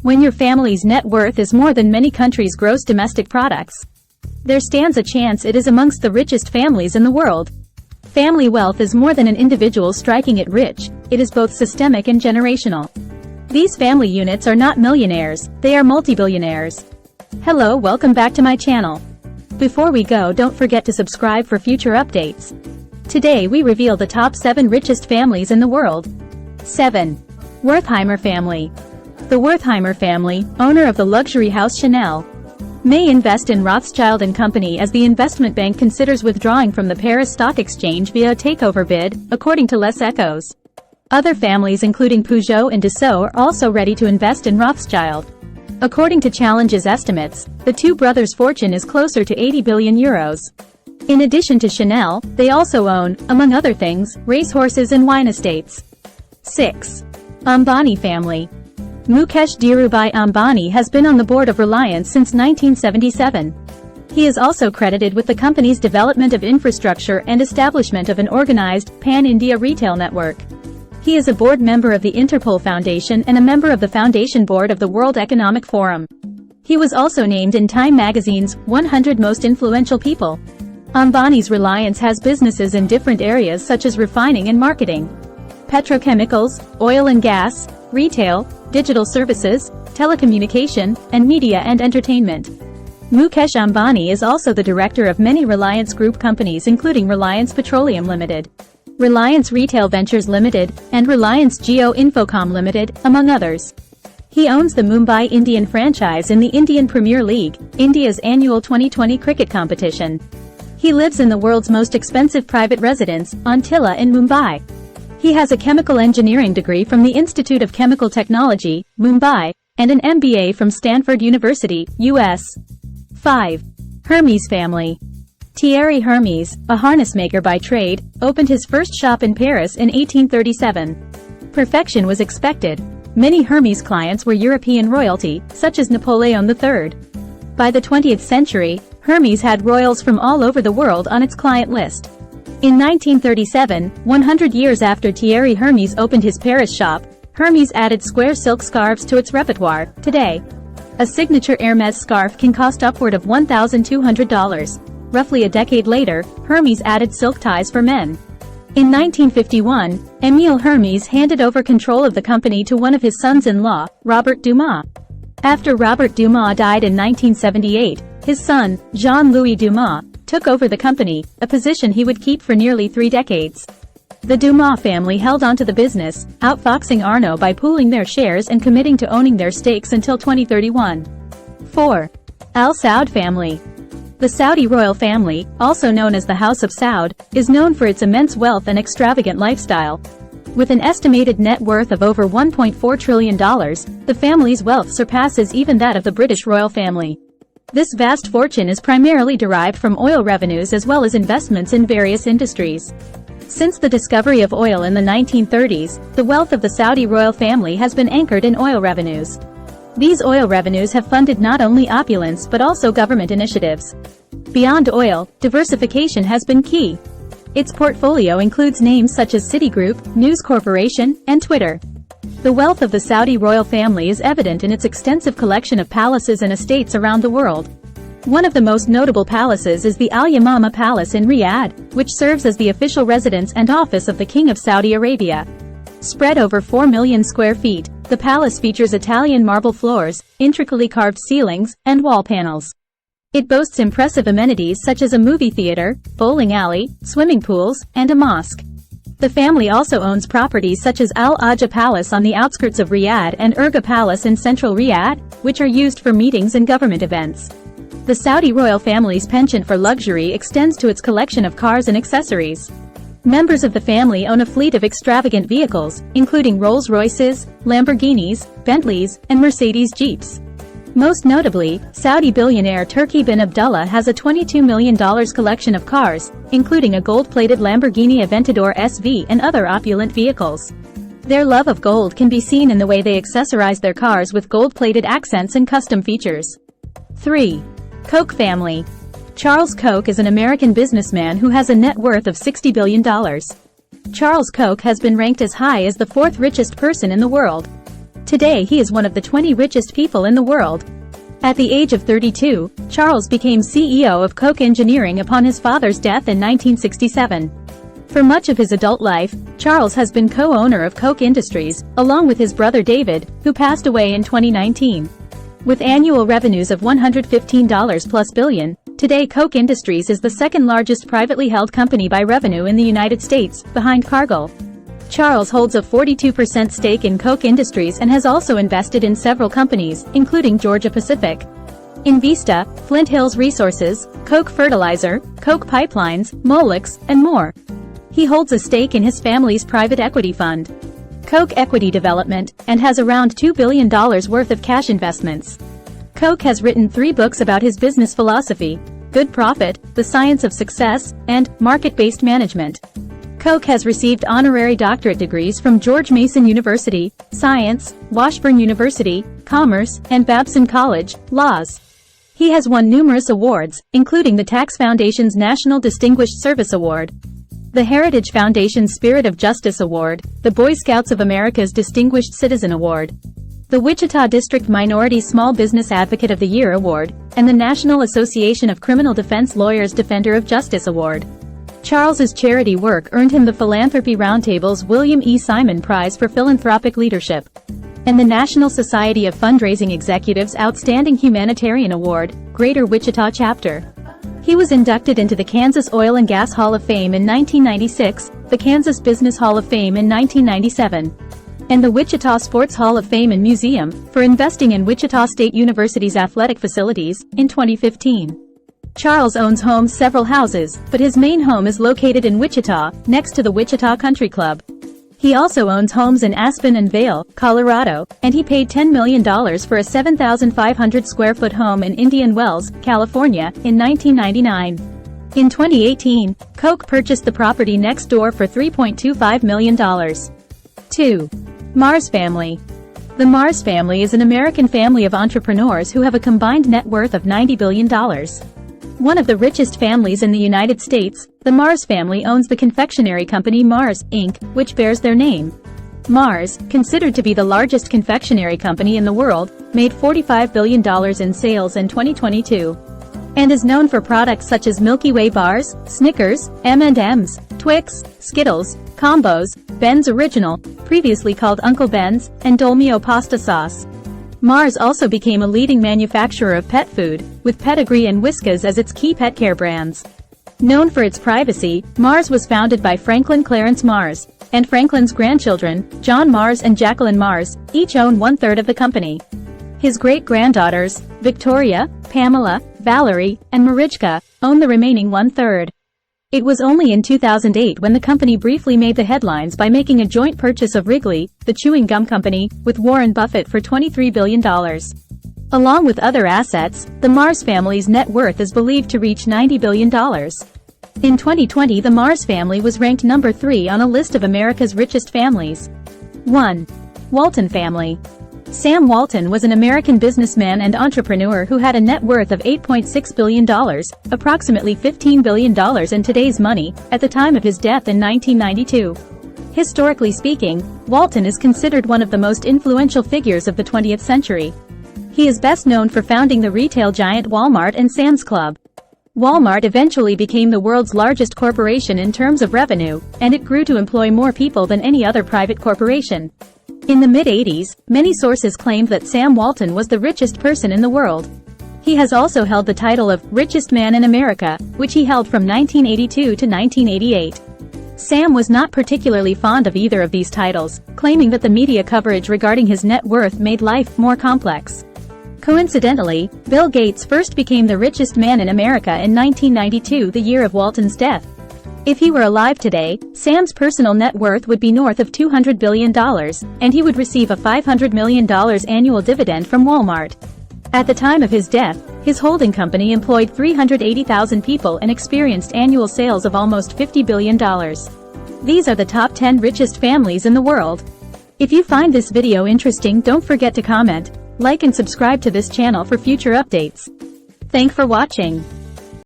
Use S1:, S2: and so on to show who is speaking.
S1: when your family's net worth is more than many countries' gross domestic products. There stands a chance it is amongst the richest families in the world. Family wealth is more than an individual striking it rich, it is both systemic and generational. These family units are not millionaires, they are multi-billionaires. Hello, welcome back to my channel. Before we go, don't forget to subscribe for future updates. Today we reveal the top 7 richest families in the world. 7. Wertheimer family. The Wertheimer family, owner of the luxury house Chanel, may invest in Rothschild & Company as the investment bank considers withdrawing from the Paris Stock Exchange via a takeover bid, according to Les Echos. Other families including Peugeot and Dassault are also ready to invest in Rothschild. According to Challenge's estimates, the two brothers' fortune is closer to 80 billion euros. In addition to Chanel, they also own, among other things, racehorses and wine estates. 6. Ambani family. Mukesh Dhirubhai Ambani has been on the board of Reliance since 1977. He is also credited with the company's development of infrastructure and establishment of an organized, pan-India retail network. He is a board member of the Interpol Foundation and a member of the Foundation Board of the World Economic Forum. He was also named in Time magazine's 100 Most Influential People. Ambani's Reliance has businesses in different areas such as refining and marketing, petrochemicals, oil and gas, retail, digital services, telecommunication, and media and entertainment. Mukesh Ambani is also the director of many Reliance Group companies including Reliance Petroleum Limited, Reliance Retail Ventures Limited, and Reliance Jio Infocom Limited, among others. He owns the Mumbai Indian franchise in the Indian Premier League, India's annual 2020 cricket competition. He lives in the world's most expensive private residence, on Tilla in Mumbai. He has a chemical engineering degree from the Institute of Chemical Technology, Mumbai, and an MBA from Stanford University, US. 5. Hermes family. Thierry Hermes, a harness maker by trade, opened his first shop in Paris in 1837. Perfection was expected. Many Hermes clients were European royalty, such as Napoleon III. By the 20th century, Hermes had royals from all over the world on its client list. In 1937, 100 years after Thierry Hermes opened his Paris shop, Hermes added square silk scarves to its repertoire. Today, a signature Hermes scarf can cost upward of $1,200. Roughly a decade later, Hermes added silk ties for men. In 1951, Émile Hermes handed over control of the company to one of his sons-in-law, Robert Dumas. After Robert Dumas died in 1978, his son, Jean-Louis Dumas, took over the company, a position he would keep for nearly 3 decades. The Dumas family held onto the business, outfoxing Arnault by pooling their shares and committing to owning their stakes until 2031. 4. Al-Saud family. The Saudi royal family, also known as the House of Saud, is known for its immense wealth and extravagant lifestyle. With an estimated net worth of over $1.4 trillion, the family's wealth surpasses even that of the British royal family. This vast fortune is primarily derived from oil revenues as well as investments in various industries. Since the discovery of oil in the 1930s, the wealth of the Saudi royal family has been anchored in oil revenues. These oil revenues have funded not only opulence but also government initiatives. Beyond oil, diversification has been key. Its portfolio includes names such as Citigroup, News Corporation, and Twitter. The wealth of the Saudi royal family is evident in its extensive collection of palaces and estates around the world. One of the most notable palaces is the Al-Yamama Palace in Riyadh, which serves as the official residence and office of the King of Saudi Arabia. Spread over 4 million square feet, the palace features Italian marble floors, intricately carved ceilings, and wall panels. It boasts impressive amenities such as a movie theater, bowling alley, swimming pools, and a mosque. The family also owns properties such as Al-Ajah Palace on the outskirts of Riyadh and Urga Palace in central Riyadh, which are used for meetings and government events. The Saudi royal family's penchant for luxury extends to its collection of cars and accessories. Members of the family own a fleet of extravagant vehicles, including Rolls-Royces, Lamborghinis, Bentleys, and Mercedes Jeeps. Most notably, Saudi billionaire Turki bin Abdullah has a $22 million collection of cars, including a gold-plated Lamborghini Aventador SV and other opulent vehicles. Their love of gold can be seen in the way they accessorize their cars with gold-plated accents and custom features. 3. Koch family. Charles Koch is an American businessman who has a net worth of $60 billion. Charles Koch has been ranked as high as the 4th richest person in the world. Today he is one of the 20 richest people in the world. At the age of 32, Charles became CEO of Koch Engineering upon his father's death in 1967. For much of his adult life, Charles has been co-owner of Koch Industries, along with his brother David, who passed away in 2019. With annual revenues of $115+ billion, today Koch Industries is the second largest privately held company by revenue in the United States, behind Cargill. Charles holds a 42% stake in Koch Industries and has also invested in several companies, including Georgia Pacific, Invista, Flint Hills Resources, Koch Fertilizer, Koch Pipelines, Molex, and more. He holds a stake in his family's private equity fund, Koch Equity Development, and has around $2 billion worth of cash investments. Koch has written 3 books about his business philosophy: Good Profit, The Science of Success, and Market-Based Management. Koch has received honorary doctorate degrees from George Mason University, Science, Washburn University, Commerce, and Babson College, Laws. He has won numerous awards, including the Tax Foundation's National Distinguished Service Award, the Heritage Foundation's Spirit of Justice Award, the Boy Scouts of America's Distinguished Citizen Award, the Wichita District Minority Small Business Advocate of the Year Award, and the National Association of Criminal Defense Lawyers Defender of Justice Award. Charles's charity work earned him the Philanthropy Roundtable's William E. Simon Prize for Philanthropic Leadership and the National Society of Fundraising Executives Outstanding Humanitarian Award, Greater Wichita Chapter. He was inducted into the Kansas Oil and Gas Hall of Fame in 1996, the Kansas Business Hall of Fame in 1997, and the Wichita Sports Hall of Fame and Museum for investing in Wichita State University's athletic facilities in 2015. Charles owns homes, several houses, but his main home is located in Wichita, next to the Wichita Country Club. He also owns homes in Aspen and Vail, Colorado, and he paid $10 million for a 7,500 square foot home in Indian Wells, California, in 1999. In 2018, Koch purchased the property next door for $3.25 million. 2. Mars Family. The Mars family is an American family of entrepreneurs who have a combined net worth of $90 billion. One of the richest families in the United States, the Mars family owns the confectionery company Mars, Inc., which bears their name. Mars, considered to be the largest confectionery company in the world, made $45 billion in sales in 2022. And is known for products such as Milky Way bars, Snickers, M&M's, Twix, Skittles, Combos, Ben's Original, previously called Uncle Ben's, and Dolmio pasta sauce. Mars also became a leading manufacturer of pet food, with Pedigree and Whiskas as its key pet care brands. Known for its privacy, Mars was founded by Franklin Clarence Mars, and Franklin's grandchildren, John Mars and Jacqueline Mars, each own 1/3 of the company. His great-granddaughters, Victoria, Pamela, Valerie, and Marichka, own the remaining 1/3. It was only in 2008 when the company briefly made the headlines by making a joint purchase of Wrigley, the chewing gum company, with Warren Buffett for $23 billion. Along with other assets, the Mars family's net worth is believed to reach $90 billion. In 2020, the Mars family was ranked number 3 on a list of America's richest families. 1. Walton Family. Sam Walton was an American businessman and entrepreneur who had a net worth of $8.6 billion, approximately $15 billion in today's money, at the time of his death in 1992. Historically speaking, Walton is considered one of the most influential figures of the 20th century. He is best known for founding the retail giant Walmart and Sam's Club. Walmart eventually became the world's largest corporation in terms of revenue, and it grew to employ more people than any other private corporation. In the mid-80s, many sources claimed that Sam Walton was the richest person in the world. He has also held the title of Richest Man in America, which he held from 1982 to 1988. Sam was not particularly fond of either of these titles, claiming that the media coverage regarding his net worth made life more complex. Coincidentally, Bill Gates first became the richest man in America in 1992, the year of Walton's death. If he were alive today, Sam's personal net worth would be north of $200 billion, and he would receive a $500 million annual dividend from Walmart. At the time of his death, his holding company employed 380,000 people and experienced annual sales of almost $50 billion. These are the top 10 richest families in the world. If you find this video interesting, don't forget to comment, like and subscribe to this channel for future updates. Thanks for watching.